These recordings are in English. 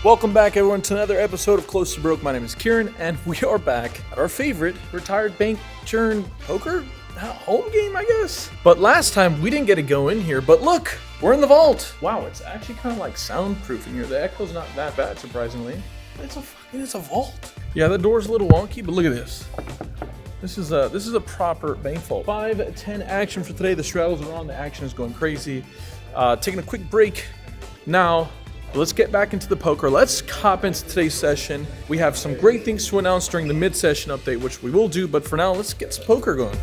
Welcome back, everyone, to another episode of Close to Broke. My name is Kieran, and we are back at our favorite retired bank churn poker home game, I guess. But last time we didn't get to go in here, but look, we're in the vault. Wow, it's actually kind of like soundproof in here. The echo's not that bad, surprisingly. It's a vault. Yeah, the door's a little wonky, but look at this. This is a proper bank vault. 5-10 action for today. The straddles are on. The action is going crazy. Taking a quick break now. Let's get back into the poker. Let's hop into today's session. We have some great things to announce during the mid-session update, which we will do, but for now, let's get some poker going.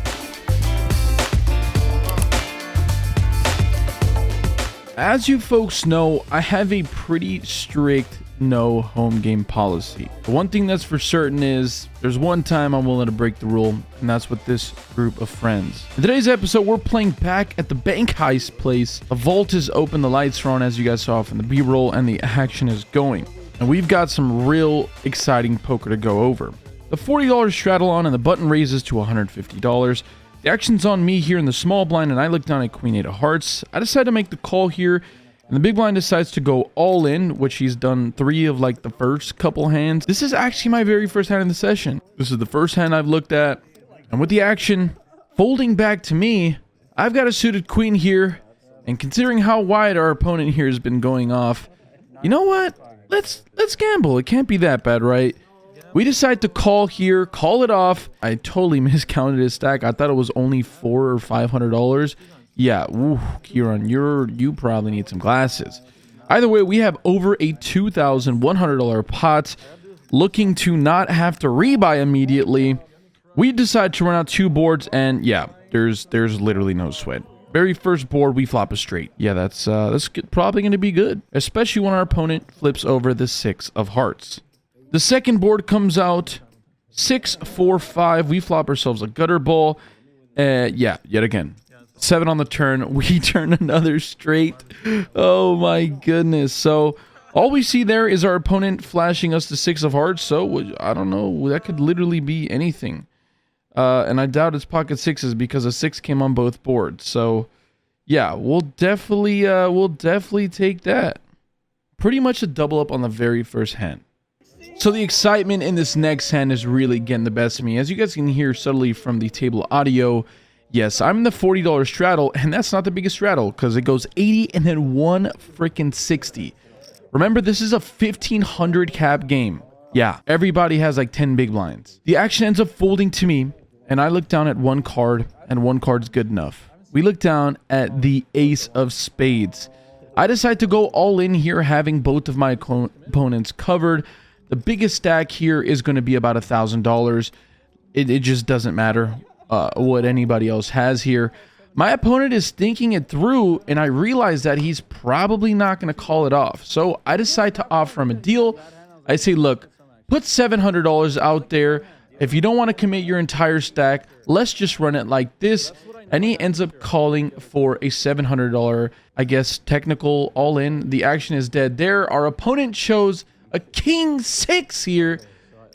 As you folks know, I have a pretty strict no home game policy. The one thing that's for certain is there's one time I'm willing to break the rule, and that's with this group of friends. In today's episode, we're playing back at the bank heist place. The vault is open, the lights are on, as you guys saw from the B-roll, and the action is going. And we've got some real exciting poker to go over. The $40 straddle on, and the button raises to $150. The action's on me here in the small blind, and I look down at Queen 8 of Hearts. I decide to make the call here, and the big blind decides to go all in, which he's done 3 of like the first couple hands. This is actually my very first hand in the session. This is the first hand I've looked at, and with the action folding back to me, I've got a suited queen here, and considering how wide our opponent here has been going off, you know what? Let's gamble. It can't be that bad, right? We decide to call here, call it off. I totally miscounted his stack. I thought it was only $400 or $500. Yeah, ooh, Kieran, you probably need some glasses. Either way, we have over a $2,100 pot, looking to not have to rebuy immediately. We decide to run out 2 boards, and yeah, there's literally no sweat. Very first board, we flop a straight. Yeah, that's probably going to be good, especially when our opponent flips over the 6 of hearts. The second board comes out 6, 4, 5. We flop ourselves a gutter ball. Yeah, yet again. 7 on the turn. We turn another straight. Oh my goodness. So all we see there is our opponent flashing us the 6 of hearts. So I don't know. That could literally be anything. And I doubt it's pocket 6s because a 6 came on both boards. So yeah, we'll definitely take that. Pretty much a double up on the very first hand. So the excitement in this next hand is really getting the best of me. As you guys can hear subtly from the table audio, yes, I'm in the $40 straddle, and that's not the biggest straddle because it goes 80 and then 1 freaking 60. Remember, this is a 1,500 cap game. Yeah, everybody has like 10 big blinds. The action ends up folding to me, and I look down at 1 card, and 1 card's good enough. We look down at the ace of spades. I decide to go all in here, having both of my opponents covered. The biggest stack here is going to be about $1,000. It just doesn't matter what anybody else has here. My opponent is thinking it through, and I realize that he's probably not going to call it off. So I decide to offer him a deal. I say, look, put $700 out there. If you don't want to commit your entire stack, let's just run it like this. And he ends up calling for a $700, I guess, technical all-in. The action is dead there. Our opponent chose a king 6 here,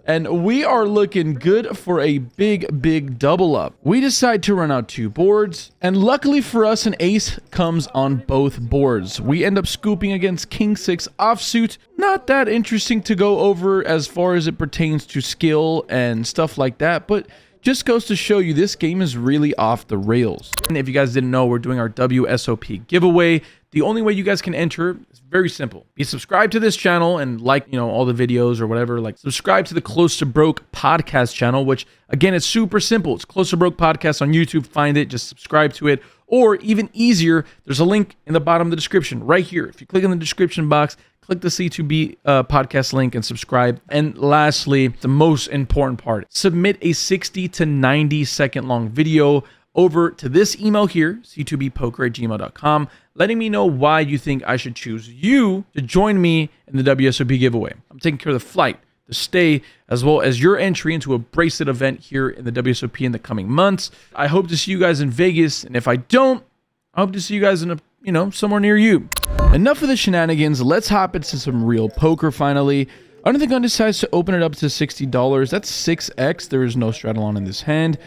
and we are looking good for a big double up. We decide to run out 2 boards, and luckily for us, an ace comes on both boards. We end up scooping against king 6 offsuit. Not that interesting to go over as far as it pertains to skill and stuff like that, but just goes to show you this game is really off the rails. And if you guys didn't know, we're doing our WSOP giveaway. The only way you guys can enter is very simple. Be subscribed to this channel and like, all the videos or whatever. Like, subscribe to the Close to Broke podcast channel, which again, it's super simple. It's Close to Broke podcast on YouTube. Find it, just subscribe to it. Or even easier, there's a link in the bottom of the description right here. If you click in the description box, click the C2B podcast link and subscribe. And lastly, the most important part, submit a 60 to 90 second long video over to this email here, c2bpoker@gmail.com, letting me know why you think I should choose you to join me in the WSOP giveaway. I'm taking care of the flight, the stay, as well as your entry into a bracelet event here in the WSOP in the coming months. I hope to see you guys in Vegas, and if I don't, I hope to see you guys in somewhere near you. Enough of the shenanigans. Let's hop into some real poker finally. Underthing decides to open it up to $60. That's 6x. There is no straddle on in this hand.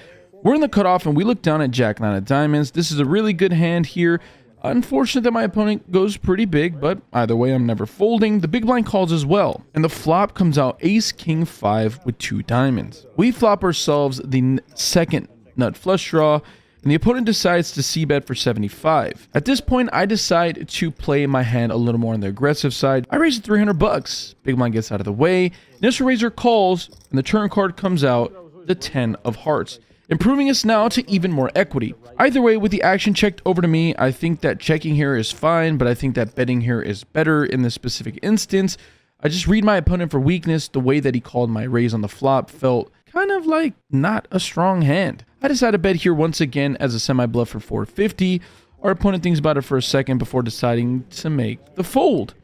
We're in the cutoff, and we look down at Jack 9 of diamonds. This is a really good hand here. Unfortunate that my opponent goes pretty big, but either way, I'm never folding. The big blind calls as well. And the flop comes out ace, king, 5 with 2 diamonds. We flop ourselves the second nut flush draw, and the opponent decides to c-bet for 75. At this point, I decide to play my hand a little more on the aggressive side. I raise $300. Big blind gets out of the way. Initial raiser calls, and the turn card comes out, the 10 of hearts, improving us now to even more equity. Either way, with the action checked over to me, I think that checking here is fine, but I think that betting here is better in this specific instance. I just read my opponent for weakness. The way that he called my raise on the flop felt kind of like not a strong hand. I decide to bet here once again as a semi-bluff for 450. Our opponent thinks about it for a second before deciding to make the fold.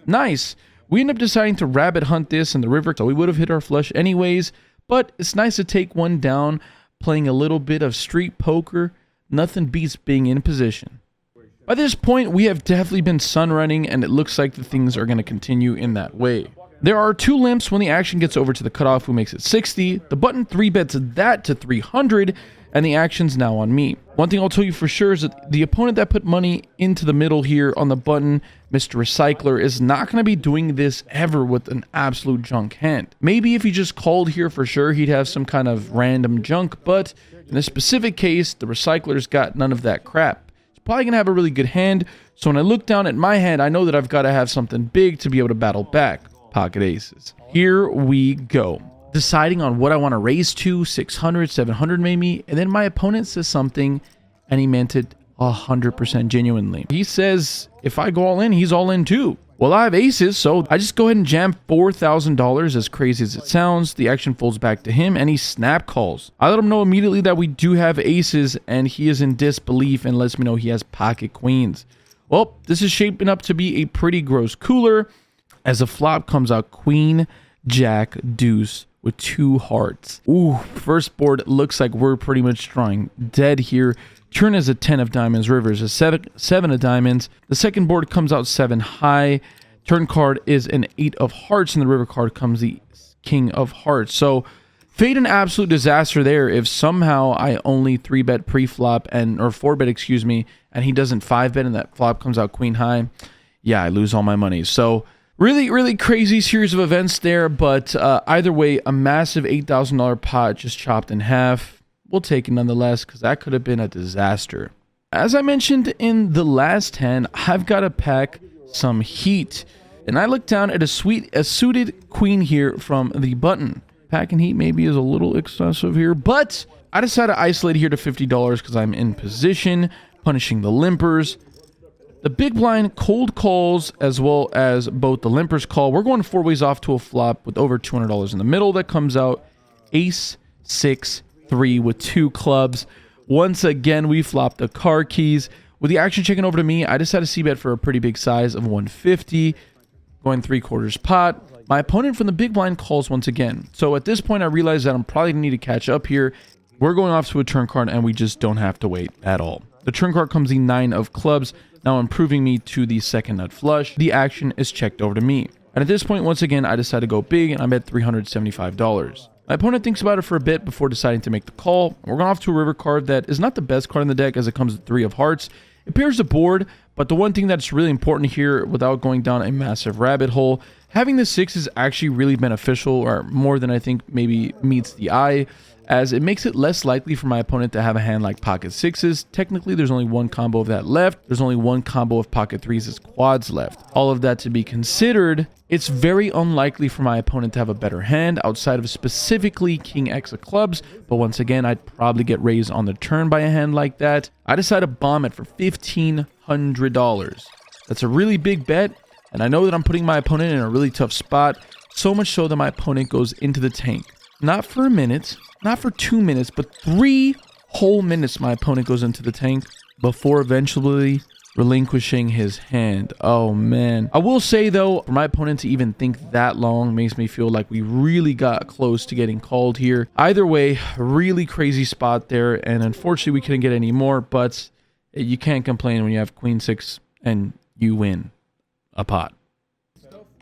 Nice. We end up deciding to rabbit hunt this in the river, so we would have hit our flush anyways, but it's nice to take one down. Playing a little bit of street poker, nothing beats being in position. By this point, we have definitely been sun running, and it looks like the things are going to continue in that way. There are 2 limps when the action gets over to the cutoff, who makes it 60. The button 3-bets that to 300, and the action's now on me. One thing I'll tell you for sure is that the opponent that put money into the middle here on the button, Mr. Recycler, is not going to be doing this ever with an absolute junk hand. Maybe if he just called here for sure, he'd have some kind of random junk, but in this specific case, the Recycler's got none of that crap. He's probably going to have a really good hand, so when I look down at my hand, I know that I've got to have something big to be able to battle back. Pocket aces. Here we go. Deciding on what I want to raise to, 600, 700 maybe, and then my opponent says something, and he meant it 100% genuinely. He says, if I go all in, he's all in too. Well, I have aces, so I just go ahead and jam $4,000, as crazy as it sounds. The action folds back to him, and he snap calls. I let him know immediately that we do have aces, and he is in disbelief and lets me know he has pocket queens. Well, this is shaping up to be a pretty gross cooler, as a flop comes out queen, jack, deuce, with 2 hearts. Ooh, first board looks like we're pretty much drawing dead here. Turn is a 10 of diamonds, river is a 7 of diamonds. The second board comes out 7 high. Turn card is an 8 of hearts, and the river card comes the king of hearts. So fate an absolute disaster there if somehow I only 3-bet pre-flop, or 4-bet, excuse me, and he doesn't 5-bet and that flop comes out queen high. Yeah, I lose all my money. So really, really crazy series of events there, but either way, a massive $8,000 pot just chopped in half. We'll take it nonetheless, because that could have been a disaster. As I mentioned in the last hand, I've got to pack some heat, and I look down at a suited queen here from the button. Packing heat maybe is a little excessive here, but I decided to isolate here to $50 because I'm in position, punishing the limpers. The big blind cold calls as well as both the limpers call. We're going 4 ways off to a flop with over $200 in the middle. That comes out ace, 6, 3 with 2 clubs. Once again, we flop the car keys. With the action checking over to me, I decided to c-bet for a pretty big size of 150, going 3/4 pot. My opponent from the big blind calls once again. So at this point, I realize that I'm probably going to need to catch up here. We're going off to a turn card, and we just don't have to wait at all. The turn card comes the 9 of clubs, now improving me to the second nut flush. The action is checked over to me. And at this point, once again, I decide to go big, and I bet $375. My opponent thinks about it for a bit before deciding to make the call. We're going off to a river card that is not the best card in the deck, as it comes with 3 of hearts. It pairs the board, but the one thing that's really important here, without going down a massive rabbit hole, having the 6 is actually really beneficial, or more than I think maybe meets the eye, as it makes it less likely for my opponent to have a hand like pocket 6s. Technically, there's only one combo of that left. There's only one combo of pocket 3s as quads left. All of that to be considered, it's very unlikely for my opponent to have a better hand outside of specifically king x of clubs, but once again, I'd probably get raised on the turn by a hand like that. I decide to bomb it for $1,500. That's a really big bet, and I know that I'm putting my opponent in a really tough spot, so much so that my opponent goes into the tank. Not for a minute, not for 2 minutes, but 3 whole minutes my opponent goes into the tank before eventually relinquishing his hand. Oh man. I will say though, for my opponent to even think that long makes me feel like we really got close to getting called here. Either way, really crazy spot there, and unfortunately we couldn't get any more, but you can't complain when you have queen 6 and you win a pot.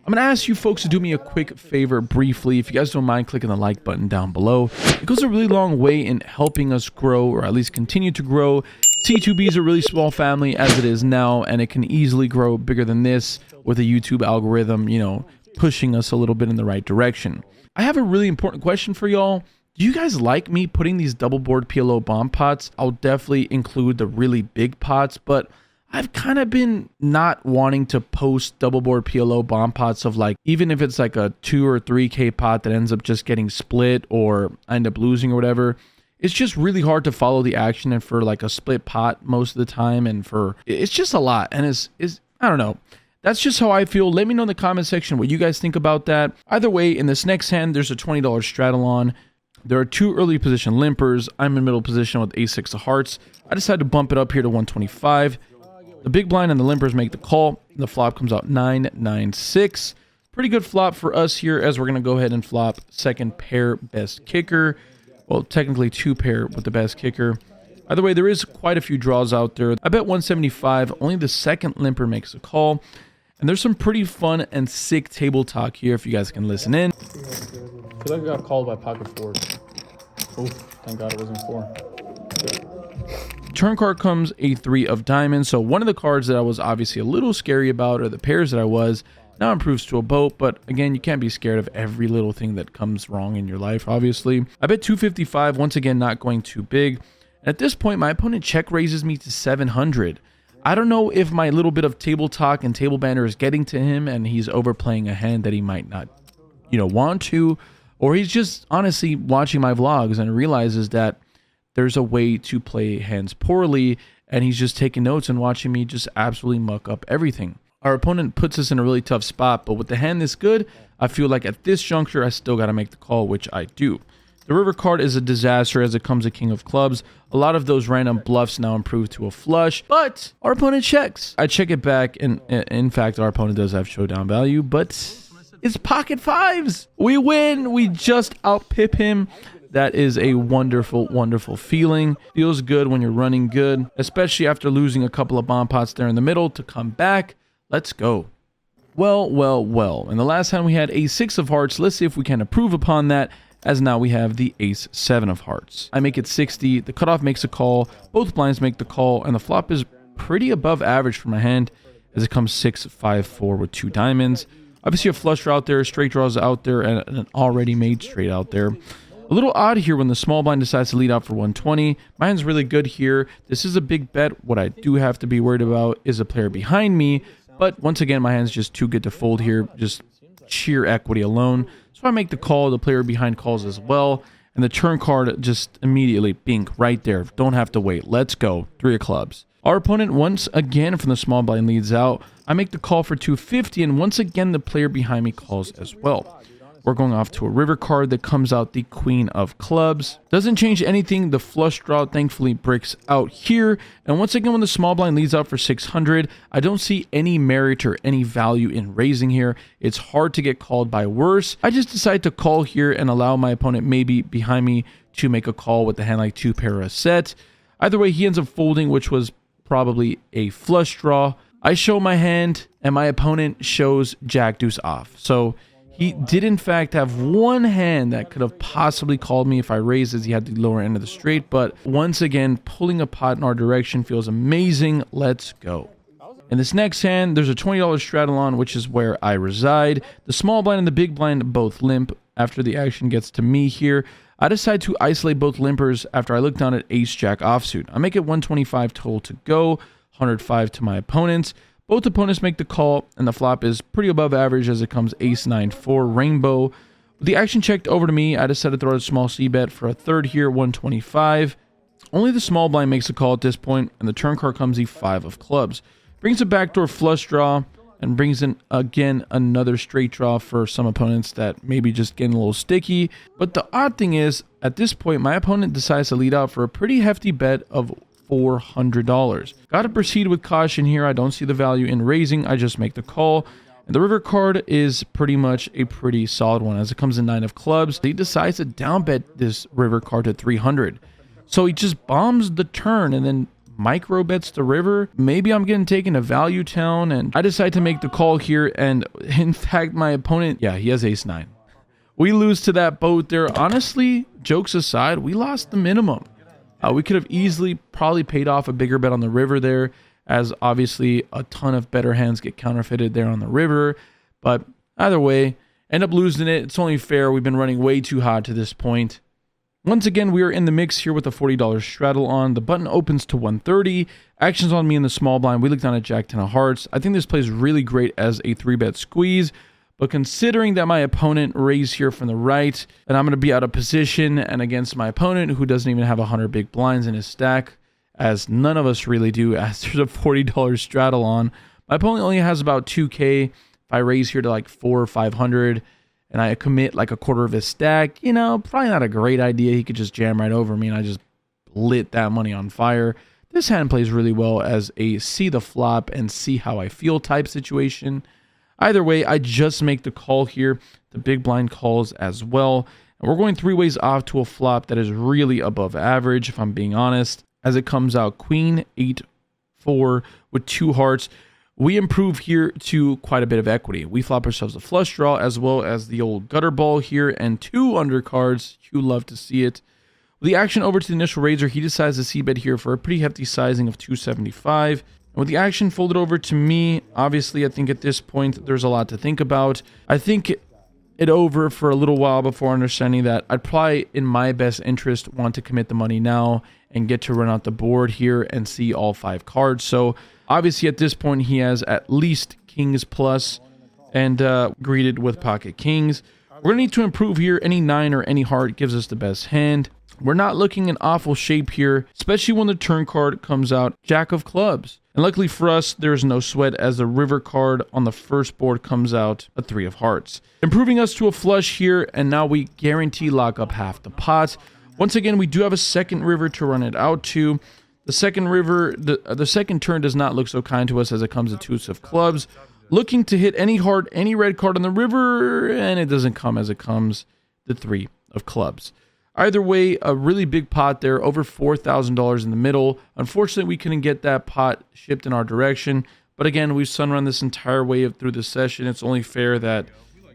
I'm going to ask you folks to do me a quick favor briefly. If you guys don't mind clicking the like button down below, it goes a really long way in helping us grow, or at least continue to grow. C2B is a really small family as it is now, and it can easily grow bigger than this with a YouTube algorithm, you know, pushing us a little bit in the right direction. I have a really important question for y'all. Do you guys like me putting these double board PLO bomb pots? I'll definitely include the really big pots, but I've kind of been not wanting to post double board PLO bomb pots of like, even if it's like a 2 or 3K pot that ends up just getting split or I end up losing or whatever. It's just really hard to follow the action and for like a split pot most of the time, and for it's just a lot, and it's I don't know. That's just how I feel. Let me know in the comment section what you guys think about that. Either way, in this next hand, there's a $20 straddle on. There are 2 early position limpers. I'm in middle position with ace-6 of hearts. I decided to bump it up here to 125. The big blind and the limpers make the call. The flop comes out 9-9-6. Pretty good flop for us here, as we're going to go ahead and flop second pair best kicker. Well, technically 2 pair with the best kicker. Either way, there is quite a few draws out there. I bet 175. Only the second limper makes a call. And there's some pretty fun and sick table talk here if you guys can listen in. I feel like I got called by pocket 4. Oh, thank God it wasn't 4. Turn card comes a 3 of diamonds. So one of the cards that I was obviously a little scary about, or the pairs that I was, now improves to a boat. But again, you can't be scared of every little thing that comes wrong in your life, obviously. I bet 255, once again, not going too big. And at this point, my opponent check raises me to 700. I don't know if my little bit of table talk and table banter is getting to him and he's overplaying a hand that he might not, you know, want to, or he's just honestly watching my vlogs and realizes that there's a way to play hands poorly, and he's just taking notes and watching me just absolutely muck up everything. Our opponent puts us in a really tough spot, but with the hand this good, I feel like at this juncture, I still got to make the call, which I do. The river card is a disaster as it comes a king of clubs. A lot of those random bluffs now improve to a flush, but our opponent checks. I check it back, and in fact, our opponent does have showdown value, but it's pocket 5s. We win. We just out-pip him. That is a wonderful, wonderful feeling. Feels good when you're running good, especially after losing a couple of bomb pots there in the middle to come back. Let's go. Well. In the last hand, we had ace-6 of hearts. Let's see if we can improve upon that, as now we have the ace-7 of hearts. I make it 60. The cutoff makes a call. Both blinds make the call, and the flop is pretty above average for my hand, as it comes 6-5-4 with 2 diamonds. Obviously, a flush draw out there, straight draws out there, and an already made straight out there. A little odd here when the small blind decides to lead out for 120. My hand's really good here. This is a big bet. What I do have to be worried about is a player behind me. But once again, my hand's just too good to fold here. Just sheer equity alone. So I make the call. The player behind calls as well. And the turn card just immediately, bink, right there. Don't have to wait. Let's go. 3 of clubs. Our opponent once again from the small blind leads out. I make the call for 250, and once again the player behind me calls as well. We're going off to a river card that comes out the queen of clubs. Doesn't change anything. The flush draw thankfully breaks out here. And once again, when the small blind leads out for 600, I don't see any merit or any value in raising here. It's hard to get called by worse. I just decide to call here and allow my opponent maybe behind me to make a call with the hand like 2 pair a set. Either way, he ends up folding, which was probably a flush draw. I show my hand and my opponent shows jack deuce off. So he did in fact have one hand that could have possibly called me if I raised, as he had the lower end of the straight, but once again, pulling a pot in our direction feels amazing. Let's go. In this next hand, there's a $20 straddle on, which is where I reside. The small blind and the big blind both limp. After the action gets to me here, I decide to isolate both limpers after I look down at ace jack offsuit. I make it 125 total to go, 105 to my opponents. Both opponents make the call, and the flop is pretty above average as it comes ace-9-4 rainbow. With the action checked over to me, I decided to throw a small c-bet for a third here, 125. Only the small blind makes a call at this point, and the turn card comes the 5 of clubs. Brings a backdoor flush draw, and brings in, again, another straight draw for some opponents that maybe just getting a little sticky. But the odd thing is, at this point, my opponent decides to lead out for a pretty hefty bet of $400. Gotta proceed with caution here. I don't see the value in raising. I just make the call. And the river card is pretty much a pretty solid one, as it comes in 9 of clubs. He decides to down bet this river card to 300. So he just bombs the turn and then micro bets the river. Maybe I'm getting taken to value town, and I decide to make the call here. And in fact, my opponent, yeah, he has ace-9. We lose to that boat there. Honestly, jokes aside, we lost the minimum. We could have easily probably paid off a bigger bet on the river there, as obviously a ton of better hands get counterfeited there on the river. But either way, end up losing it. It's only fair. We've been running way too hot to this point. Once again, we are in the mix here with a $40 straddle on. The button opens to 130. Action's on me in the small blind. We look down at Jack 10 of hearts. I think this plays really great as a 3-bet squeeze. But considering that my opponent raised here from the right, and I'm going to be out of position and against my opponent who doesn't even have 100 big blinds in his stack, as none of us really do, as there's a $40 straddle on. My opponent only has about 2K. If I raise here to like 400 or 500 and I commit like a quarter of his stack, you know, probably not a great idea. He could just jam right over me and I just lit that money on fire. This hand plays really well as a see the flop and see how I feel type situation. Either way, I just make the call here. The big blind calls as well. And we're going 3 ways off to a flop that is really above average, if I'm being honest. As it comes out, queen, 8-4 with 2 hearts. We improve here to quite a bit of equity. We flop ourselves a flush draw as well as the old gutter ball here and 2 undercards. You love to see it. With the action over to the initial raiser, he decides to c-bet here for a pretty hefty sizing of 275. And with the action folded over to me, obviously I think at this point there's a lot to think about. I think it over for a little while before understanding that I'd probably, in my best interest, want to commit the money now and get to run out the board here and see all 5 cards. So obviously at this point he has at least kings plus and greeted with pocket kings. We're going to need to improve here. Any 9 or any heart gives us the best hand. We're not looking in awful shape here, especially when the turn card comes out Jack of clubs. And luckily for us, there's no sweat as the river card on the first board comes out a 3 of hearts. Improving us to a flush here, and now we guarantee lock up half the pot. Once again, we do have a second river to run it out to. The second river, the second turn does not look so kind to us as it comes to 2 of clubs. Looking to hit any heart, any red card on the river, and it doesn't come as it comes the 3 of clubs. Either way, a really big pot there, over $4,000 in the middle. Unfortunately, we couldn't get that pot shipped in our direction. But again, we've sunrun this entire way through the session. It's only fair that,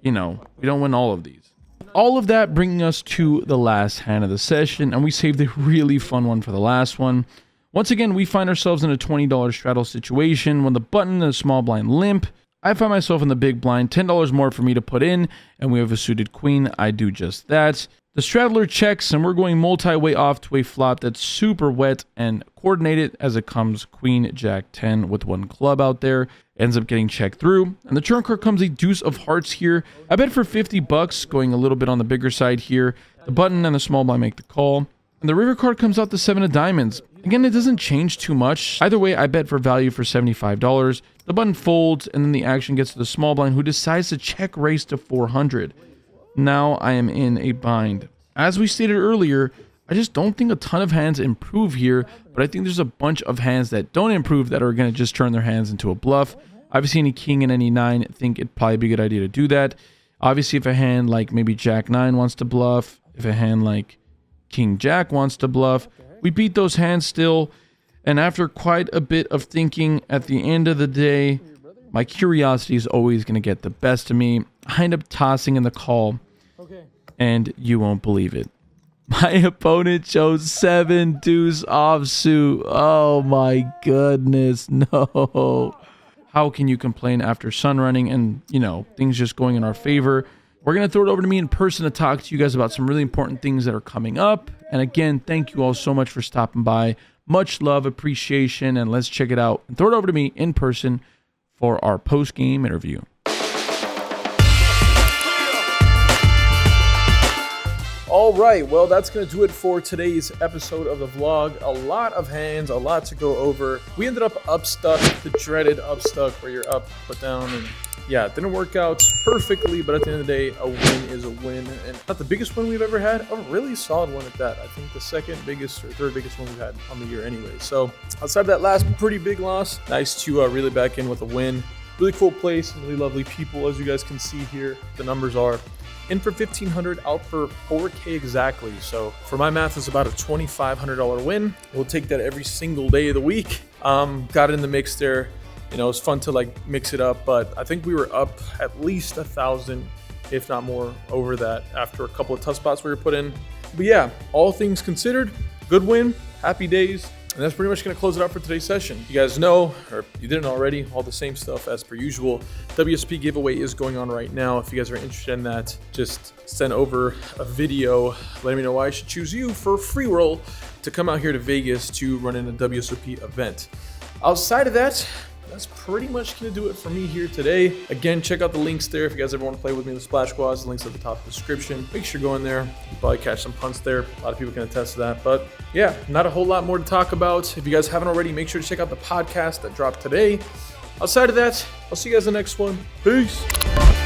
you know, we don't win all of these. All of that bringing us to the last hand of the session, and we saved a really fun one for the last one. Once again, we find ourselves in a $20 straddle situation when the button and the small blind limp. I find myself in the big blind, $10 more for me to put in, and we have a suited queen. I do just that. The straddler checks, and we're going multi-way off to a flop that's super wet and coordinated as it comes queen, jack, 10 with 1 club out there. Ends up getting checked through. And the turn card comes a deuce of hearts here. I bet for 50 bucks, going a little bit on the bigger side here. The button and the small blind make the call. And the river card comes out the 7 of diamonds. Again, it doesn't change too much. Either way, I bet for value for $75. The button folds, and then the action gets to the small blind, who decides to check raise to 400. Now I am in a bind. As we stated earlier, I just don't think a ton of hands improve here, but I think there's a bunch of hands that don't improve that are going to just turn their hands into a bluff. Obviously, any king and any 9, I think it'd probably be a good idea to do that. Obviously, if a hand like maybe jack 9 wants to bluff, if a hand like king jack wants to bluff, we beat those hands still. And after quite a bit of thinking, at the end of the day, my curiosity is always going to get the best of me. I end up tossing in the call. And you won't believe it. My opponent chose 7 deuce offsuit. Oh my goodness, no. How can you complain after sun running and, you know, things just going in our favor? We're going to throw it over to me in person to talk to you guys about some really important things that are coming up. And again, thank you all so much for stopping by. Much love, appreciation, and let's check it out. And throw it over to me in person for our post-game interview. All right, well, that's going to do it for today's episode of the vlog. A lot of hands, a lot to go over. We ended up upstuck, the dreaded upstuck where you're up, but down, and yeah, it didn't work out perfectly, but at the end of the day, a win is a win. And not the biggest win we've ever had, a really solid one at that. I think the second biggest or third biggest one we've had on the year anyway. So outside of that last pretty big loss, nice to reel it back in with a win. Really cool place, really lovely people, as you guys can see here. The numbers are in for 1,500, out for 4K exactly. So for my math, it's about a $2,500 win. We'll take that every single day of the week. Got in the mix there. You know, it's fun to like mix it up, but I think we were up at least 1,000, if not more, over that after a couple of tough spots we were put in. But yeah, all things considered, good win. happy days. And that's pretty much going to close it out for today's session. You guys know, or if you didn't already, all the same stuff as per usual. WSP giveaway is going on right now. If you guys are interested in that, just send over a video letting me know why I should choose you for a free roll to come out here to Vegas to run in a WSOP event. Outside of that, that's pretty much going to do it for me here today. Again, check out the links there if you guys ever want to play with me in the Splash Squads. The links at the top of the description. Make sure you go in there. You'll probably catch some punts there. A lot of people can attest to that. But yeah, not a whole lot more to talk about. If you guys haven't already, make sure to check out the podcast that dropped today. Outside of that, I'll see you guys in the next one. Peace.